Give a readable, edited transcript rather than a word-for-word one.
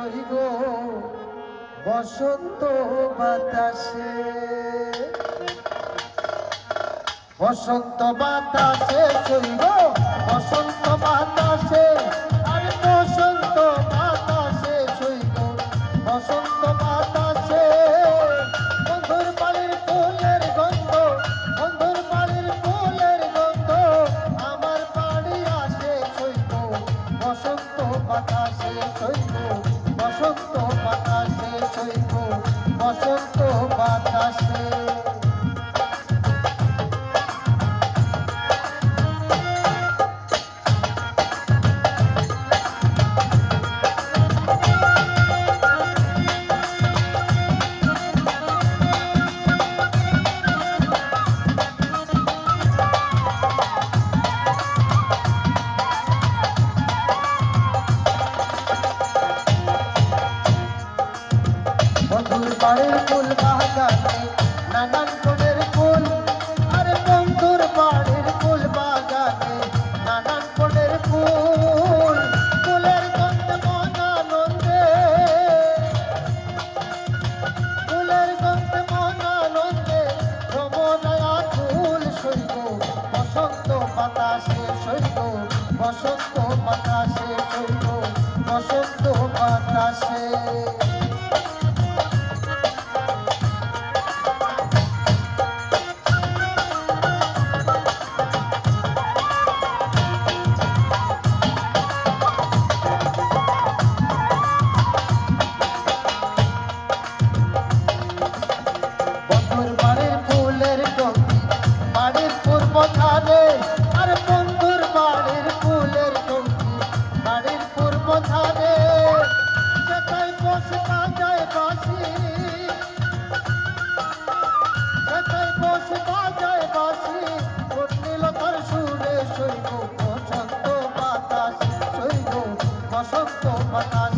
সইব বসন্ত বাতাসে, বসন্ত বাতাসে সইব বসন্ত বাতাসে, আর বসন্ত বাতাসে সইব বসন্ত বাতাসে। বন্ধুর বাড়ির ফুলের গন্ধ, বন্ধুর বাড়ির ফুলের গন্ধ আমার বাড়ি আসে সইব বসন্ত বাতাসে সইব বসন্ত বাতাসে সইব বসন্ত বাতাসে। বন্ধুর বাড়ির ফুল বাগানে নানান রঙের ফুল, আর বন্ধুর বাড়ির ফুল বাগানে নানান রঙের ফুল। ফুলের গন্ধে মন আনন্দে, ফুলের গন্ধে মন আনন্দে রমনায়া ফুল সইব বসন্ত বাতাসে সইব বসন্ত বাতাসে সইব বসন্ত বাতাসে। বাড়ির পূর্ব ধারে, আর বন্ধুর বাড়ির ফুলের টঙ্কি বাড়ির পূর্ব ধারে, সেটাই বসে বাজায় বাঁশি, সেটাই বসে বাজায় বাঁশি। নীলতার সুরে সইব বসন্ত বাতাস সইব বসন্ত বাতাস।